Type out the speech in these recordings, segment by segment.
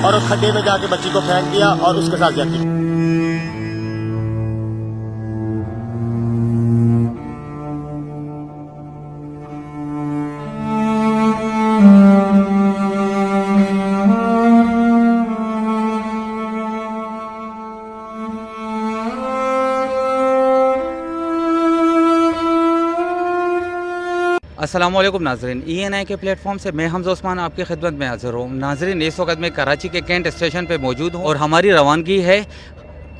اور اس کھڈے میں جا کے بچی کو پھینک دیا اور اس کے ساتھ زیادتی کی۔ السلام علیکم ناظرین، ENI کے پلیٹ فارم سے میں حمزہ عثمان آپ کی خدمت میں حاضر ہوں۔ ناظرین، اس وقت میں کراچی کے کینٹ اسٹیشن پہ موجود ہوں اور ہماری روانگی ہے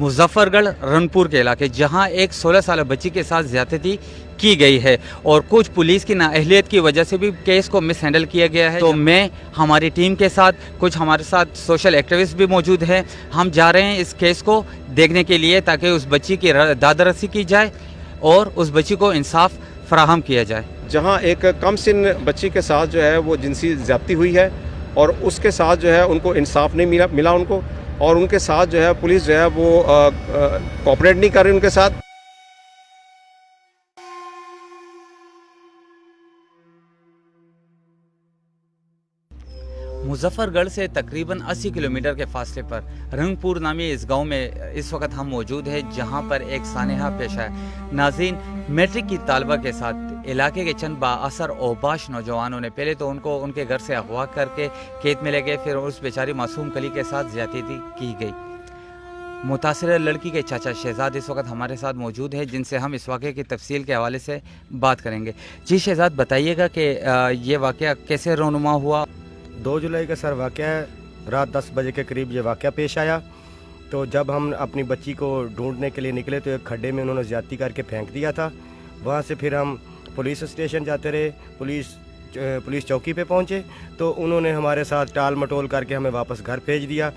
مظفر گڑھ رنپور کے علاقے، جہاں ایک 16 سالہ بچی کے ساتھ زیادتی کی گئی ہے اور کچھ پولیس کی نااہلیت کی وجہ سے بھی کیس کو مس ہینڈل کیا گیا ہے۔ تو میں ہماری ٹیم کے ساتھ، کچھ ہمارے ساتھ سوشل ایکٹیوسٹ بھی موجود ہیں، ہم جا رہے ہیں اس کیس کو دیکھنے کے لیے تاکہ اس بچی کی داد رسی کی جائے اور اس بچی کو انصاف فراہم کیا جائے۔ جہاں ایک کم سن بچی کے ساتھ جو ہے وہ جنسی زیادتی ہوئی ہے اور اس کے ساتھ جو ہے ان کو انصاف نہیں ملا ان کو، اور ان کے ساتھ جو ہے پولیس جو ہے وہ کوآپریٹ نہیں کر رہی ان کے ساتھ۔ مظفر گڑھ سے تقریباً 80 کلومیٹر کے فاصلے پر رنگپور نامی اس گاؤں میں اس وقت ہم موجود ہیں، جہاں پر ایک سانحہ پیش ہے۔ ناظرین، میٹرک کی طالبہ کے ساتھ علاقے کے چند بااثر اوباش نوجوانوں نے پہلے تو ان کو ان کے گھر سے اغوا کر کے کھیت میں لے گئے، پھر اس بیچاری معصوم کلی کے ساتھ زیادتی کی گئی۔ متاثرہ لڑکی کے چاچا شہزاد اس وقت ہمارے ساتھ موجود ہیں، جن سے ہم اس واقعے کی تفصیل کے حوالے سے بات کریں گے۔ جی شہزاد، بتائیے گا کہ یہ واقعہ کیسے رونما ہوا؟ 2 جولائی کا سر واقعہ ہے، رات 10 بجے کے قریب یہ واقعہ پیش آیا۔ تو جب ہم اپنی بچی کو ڈھونڈنے کے لیے نکلے تو ایک کھڈے میں انہوں نے زیادتی کر کے پھینک دیا تھا۔ وہاں سے پھر ہم پولیس اسٹیشن جاتے رہے، پولیس چوکی پہ پہنچے تو انہوں نے ہمارے ساتھ ٹال مٹول کر کے ہمیں واپس گھر بھیج دیا۔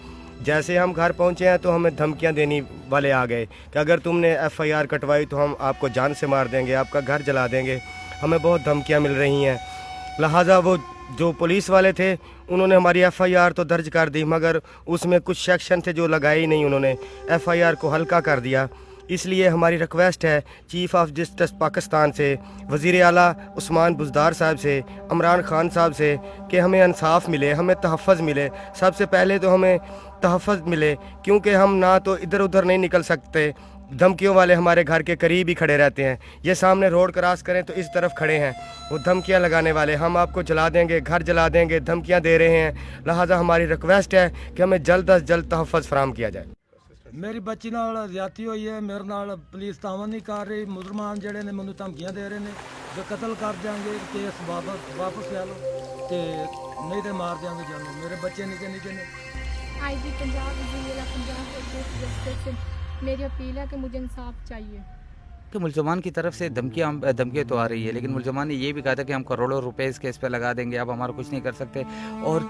جیسے ہم گھر پہنچے ہیں تو ہمیں دھمکیاں دینے والے آ گئے کہ اگر تم نے FIR کٹوائی تو ہم آپ کو جان سے مار دیں گے، آپ کا گھر جلا دیں گے۔ ہمیں بہت دھمکیاں مل رہی ہیں، لہٰذا وہ جو پولیس والے تھے انہوں نے ہماری FIR تو درج کر دی، مگر اس میں کچھ سیکشن تھے جو لگائے ہی نہیں، انہوں نے FIR کو ہلکا کر دیا۔ اس لیے ہماری ریکویسٹ ہے چیف آف جسٹس پاکستان سے، وزیر اعلیٰ عثمان بزدار صاحب سے، عمران خان صاحب سے کہ ہمیں انصاف ملے، ہمیں تحفظ ملے۔ سب سے پہلے تو ہمیں تحفظ ملے، کیونکہ ہم نہ تو ادھر ادھر نہیں نکل سکتے، دھمکیوں والے ہمارے گھر کے قریب ہی کھڑے رہتے ہیں۔ یہ سامنے روڈ کراس کریں تو اس طرف کھڑے ہیں وہ دھمکیاں لگانے والے، ہم آپ کو جلا دیں گے، گھر جلا دیں گے، دھمکیاں دے رہے ہیں۔ لہٰذا ہماری ریکویسٹ ہے کہ ہمیں جلد از جلد تحفظ فراہم کیا جائے۔ میری بچی نال زیادتی ہوئی ہے، میرے نال پولیس تعاون نہیں کر رہی، مجرمان جڑے نے مینوں دھمکیاں دے رہے ہیں کہ قتل کر دیں گے، کیس واپس لے لو تے نہیں تے مار دیں گے جانو۔ میرے بچے نکے نکے نے۔ IG پنجاب، وزیر پنجاب کو چیف جسٹس سے میری اپیل ہے کہ مجھے انصاف چاہیے۔ کہ ملزمان کی طرف سے دھمکیاں تو آ رہی ہے، لیکن ملزمان نے یہ بھی کہا تھا کہ ہم کروڑوں روپے اس کیس پہ لگا دیں گے، اب ہمارا کچھ نہیں کر سکتے۔ اور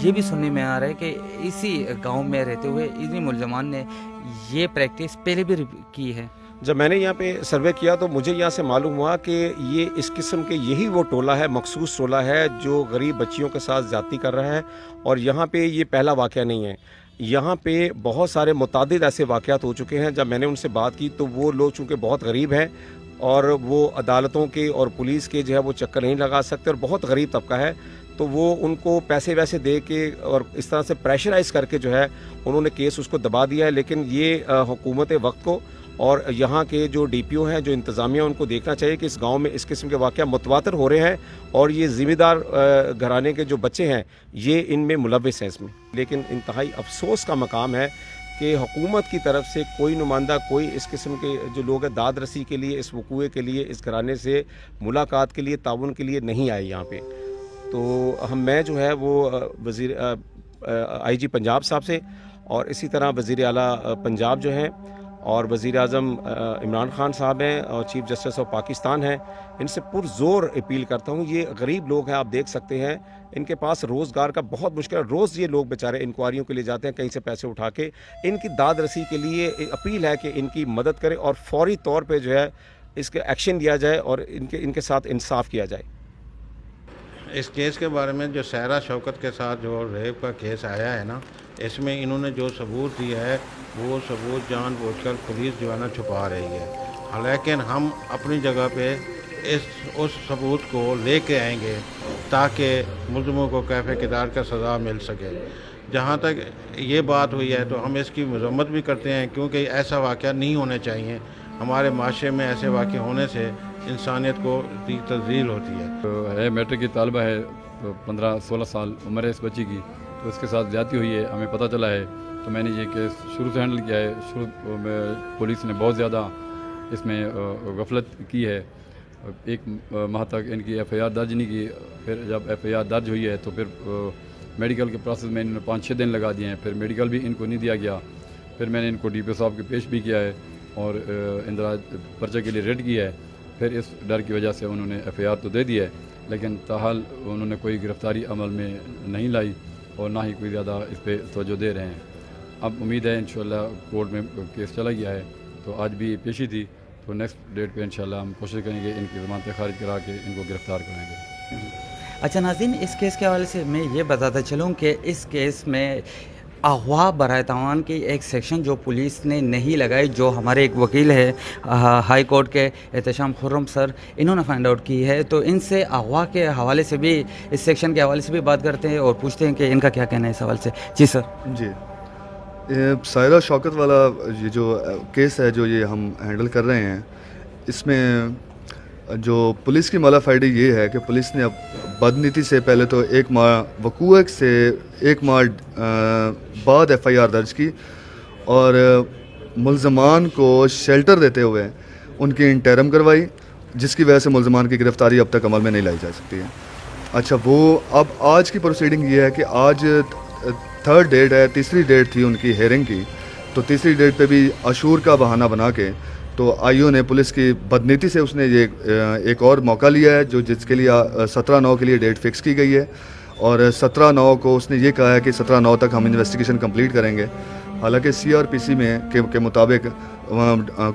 یہ بھی سننے میں آ رہا ہے کہ اسی گاؤں میں رہتے ہوئے انہی ملزمان نے یہ پریکٹس پہلے بھی کی ہے۔ جب میں نے یہاں پہ سروے کیا تو مجھے یہاں سے معلوم ہوا کہ یہ اس قسم کے یہی وہ ٹولہ ہے، مخصوص ٹولہ ہے جو غریب بچیوں کے ساتھ زیادتی کر رہا ہے، اور یہاں پہ یہ پہلا واقعہ نہیں ہے۔ یہاں پہ بہت سارے متعدد ایسے واقعات ہو چکے ہیں۔ جب میں نے ان سے بات کی تو وہ لوگ چونکہ بہت غریب ہیں اور وہ عدالتوں کے اور پولیس کے جو ہے وہ چکر نہیں لگا سکتے، اور بہت غریب طبقہ ہے، تو وہ ان کو پیسے ویسے دے کے اور اس طرح سے پریشرائز کر کے جو ہے انہوں نے کیس اس کو دبا دیا ہے۔ لیکن یہ حکومت وقت کو اور یہاں کے جو DPO ہیں، جو انتظامیہ، ان کو دیکھنا چاہیے کہ اس گاؤں میں اس قسم کے واقعہ متواتر ہو رہے ہیں اور یہ ذمہ دار گھرانے کے جو بچے ہیں یہ ان میں ملوث ہیں اس میں۔ لیکن انتہائی افسوس کا مقام ہے کہ حکومت کی طرف سے کوئی نمائندہ، کوئی اس قسم کے جو لوگ ہیں داد رسی کے لیے، اس وقوعے کے لیے، اس گھرانے سے ملاقات کے لیے، تعاون کے لیے نہیں آئے یہاں پہ۔ تو میں جو ہے وہ وزیر IG پنجاب صاحب سے اور اسی طرح وزیر اعلیٰ پنجاب جو ہیں اور وزیر اعظم عمران خان صاحب ہیں اور چیف جسٹس آف پاکستان ہیں، ان سے پرزور اپیل کرتا ہوں۔ یہ غریب لوگ ہیں، آپ دیکھ سکتے ہیں ان کے پاس روزگار کا بہت مشکل ہے۔ روز یہ لوگ بیچارے انکوائریوں کے لیے جاتے ہیں کہیں سے پیسے اٹھا کے۔ ان کی داد رسی کے لیے اپیل ہے کہ ان کی مدد کریں اور فوری طور پہ جو ہے اس کے ایکشن لیا جائے اور ان کے ساتھ انصاف کیا جائے۔ اس کیس کے بارے میں جو سحرا شوکت کے ساتھ جو ریپ کا کیس آیا ہے نا، اس میں انہوں نے جو ثبوت دیا ہے وہ ثبوت جان بوجھ کر پولیس جو ہے نا چھپا رہی ہے، لیکن ہم اپنی جگہ پہ اس ثبوت کو لے کے آئیں گے تاکہ ملزموں کو کیفے کردار کا سزا مل سکے۔ جہاں تک یہ بات ہوئی ہے تو ہم اس کی مذمت بھی کرتے ہیں، کیونکہ ایسا واقعہ نہیں ہونے چاہیے. ہمارے معاشرے میں ایسے واقع ہونے سے انسانیت کو تذلیل ہوتی ہے. میٹرک کی طالبہ ہے، 15-16 سال عمر ہے اس بچی کی، تو اس کے ساتھ زیادتی ہوئی ہے، ہمیں پتہ چلا ہے. تو میں نے یہ کیس شروع سے ہینڈل کیا ہے. شروع میں پولیس نے بہت زیادہ اس میں غفلت کی ہے. 1 ماہ تک ان کی FIR درج نہیں کی. پھر جب FIR درج ہوئی ہے تو پھر میڈیکل کے پروسیس میں انہوں نے 5-6 دن لگا دیے ہیں. پھر میڈیکل بھی ان کو نہیں دیا گیا. پھر میں نے ان کو DPO صاحب کے پیش بھی کیا ہے اور اندراج پرچہ کے لیے ریڈ کیا ہے. پھر اس ڈر کی وجہ سے انہوں نے FIR تو دے دی ہے، لیکن تاحال انہوں نے کوئی گرفتاری عمل میں نہیں لائی اور نہ ہی کوئی زیادہ اس پہ توجہ دے رہے ہیں. اب امید ہے انشاءاللہ کورٹ میں کیس چلا گیا ہے، تو آج بھی پیشی تھی، تو نیکسٹ ڈیٹ پہ انشاءاللہ ہم کوشش کریں گے ان کی ضمانتیں خارج کرا کے ان کو گرفتار کریں گے. اچھا ناظرین، اس کیس کے حوالے سے میں یہ بتاتا چلوں کہ اس کیس میں اغوا برائے تاوان کی ایک سیکشن جو پولیس نے نہیں لگائی، جو ہمارے ایک وکیل ہے ہائی کورٹ کے احتشام خرم سر، انہوں نے فائنڈ آؤٹ کی ہے. تو ان سے اغوا کے حوالے سے بھی، اس سیکشن کے حوالے سے بھی بات کرتے ہیں اور پوچھتے ہیں کہ ان کا کیا کہنا ہے اس حوالے سے. جی سر. جی، سائرہ شوکت والا یہ جو کیس ہے جو یہ ہم ہینڈل کر رہے ہیں، اس میں جو پولیس کی مالافائڈی یہ ہے کہ پولیس نے اب بدنیتی سے پہلے تو 1 ماہ وقوع سے 1 ماہ بعد FIR درج کی اور ملزمان کو شیلٹر دیتے ہوئے ان کی انٹرم کروائی، جس کی وجہ سے ملزمان کی گرفتاری اب تک عمل میں نہیں لائی جا سکتی ہے. اچھا، وہ اب آج کی پروسیڈنگ یہ ہے کہ آج 3rd ڈیٹ ہے، تیسری ڈیٹ تھی ان کی ہیئرنگ کی، تو تیسری ڈیٹ پہ بھی عاشور کا بہانہ بنا کے تو IO نے پولیس کی بدنیتی سے اس نے یہ ایک اور موقع لیا ہے، جو جس کے لیے 17/9 کے لیے ڈیٹ فکس کی گئی ہے، اور 17/9 کو اس نے یہ کہا ہے کہ 17/9 تک ہم انویسٹیگیشن کمپلیٹ کریں گے. حالانکہ CRPC میں کے مطابق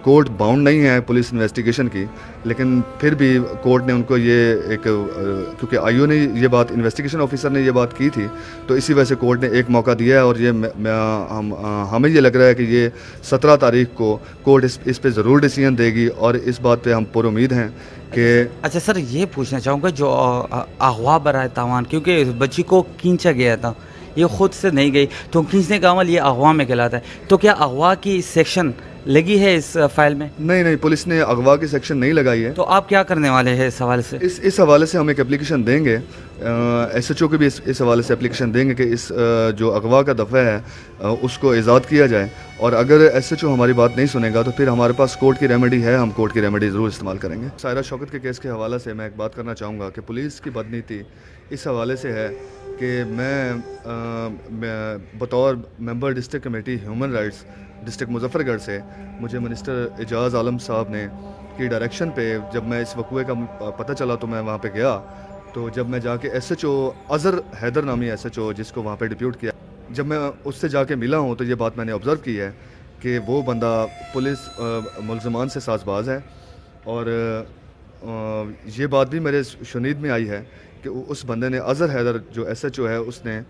کورٹ باؤنڈ نہیں ہے پولیس انویسٹیگیشن کی، لیکن پھر بھی کورٹ نے ان کو یہ ایک، کیونکہ IO نے یہ بات، انویسٹیگیشن آفیسر نے یہ بات کی تھی، تو اسی وجہ سے کورٹ نے ایک موقع دیا ہے. اور یہ ہمیں یہ لگ رہا ہے کہ یہ 17 تاریخ کو کورٹ اس پہ ضرور ڈیسیژن دے گی، اور اس بات پہ ہم پر امید ہیں کہ. اچھا سر، یہ پوچھنا چاہوں گا جو اغوا برائے تاوان، کیونکہ بچی کو کھینچا گیا تھا، یہ خود سے نہیں گئی، تو کھینچنے کا عمل یہ اغوا میں کہلاتا ہے. تو کیا اغوا کی سیکشن لگی ہے اس فائل میں؟ نہیں، پولیس نے اغوا کی سیکشن نہیں لگائی ہے. تو آپ کیا کرنے والے ہیں اس حوالے سے؟ اس حوالے سے ہم ایک اپلیکیشن دیں گے، SHO کو بھی اس حوالے سے اپلیکیشن دیں گے کہ اس جو اغوا کا دفعہ ہے اس کو ایجاد کیا جائے. اور اگر SHO ہماری بات نہیں سنے گا تو پھر ہمارے پاس کورٹ کی ریمیڈی ہے، ہم کورٹ کی ریمیڈی ضرور استعمال کریں گے. سائرہ شوکت کے کیس کے حوالے سے میں ایک بات کرنا چاہوں گا کہ پولیس کی بدنیتی اس حوالے سے ہے کہ میں بطور member district committee human rights district Muzaffargarh سے، مجھے منسٹر اعجاز عالم صاحب نے کی ڈائریکشن پہ جب میں اس وقوعے کا پتہ چلا تو میں وہاں پہ گیا. تو جب میں جا کے SHO اظہر حیدر نامی SHO جس کو وہاں پہ ڈپیوٹ کیا، جب میں اس سے جا کے ملا ہوں تو یہ بات میں نے آبزرو کی ہے کہ وہ بندہ پولیس ملزمان سے ساز باز ہے. اور یہ بات بھی میرے شنید میں آئی ہے کہ اس بندے نے، اظہر حیدر جو SHO ہے، اس نے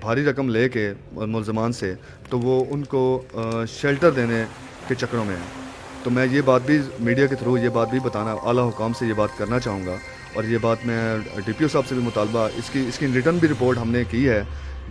بھاری رقم لے کے ملزمان سے تو وہ ان کو شیلٹر دینے کے چکروں میں ہے. تو میں یہ بات بھی میڈیا کے تھرو یہ بات بھی بتانا، اعلیٰ حکام سے یہ بات کرنا چاہوں گا، اور یہ بات میں DPO صاحب سے بھی مطالبہ، اس کی ریٹرن بھی رپورٹ ہم نے کی ہے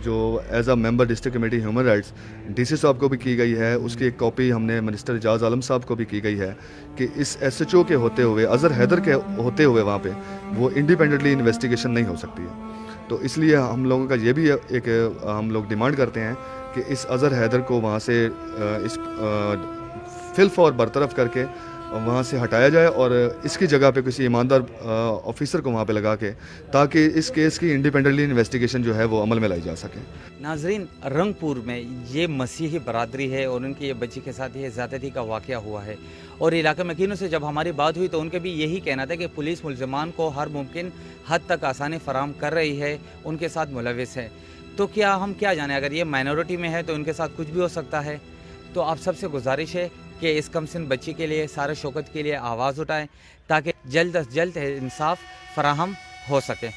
جو as a member district committee human rights DC صاحب کو بھی کی گئی ہے. اس کی ایک کاپی ہم نے منسٹر اعجاز عالم صاحب کو بھی کی گئی ہے کہ اس SHO کے ہوتے ہوئے، اظہر حیدر کے ہوتے ہوئے وہاں پہ وہ انڈیپینڈنٹلی انویسٹیگیشن نہیں ہو سکتی ہے. تو اس لیے ہم لوگوں کا یہ بھی ایک ہم لوگ ڈیمانڈ کرتے ہیں کہ اس اظہر حیدر کو وہاں سے اس فل فور برطرف کر کے وہاں سے ہٹایا جائے اور اس کی جگہ پہ کسی ایماندار آفیسر کو وہاں پہ لگا کے، تاکہ اس کیس کی انڈیپینڈنٹلی انویسٹیگیشن جو ہے وہ عمل میں لائی جا سکے. ناظرین، رنگ پور میں یہ مسیحی برادری ہے اور ان کی یہ بچی کے ساتھ یہ زیادتی کا واقعہ ہوا ہے، اور علاقہ مکینوں سے جب ہماری بات ہوئی تو ان کے بھی یہی کہنا تھا کہ پولیس ملزمان کو ہر ممکن حد تک آسانی فراہم کر رہی ہے، ان کے ساتھ ملوث ہے. تو کیا ہم کیا جانیں، اگر یہ مائنورٹی میں ہے تو ان کے ساتھ کچھ بھی ہو سکتا ہے. تو آپ سب سے گزارش ہے کہ اس کم سن بچی کے لیے، سارے شوکت کے لیے آواز اٹھائیں تاکہ جلد از جلد انصاف فراہم ہو سکے.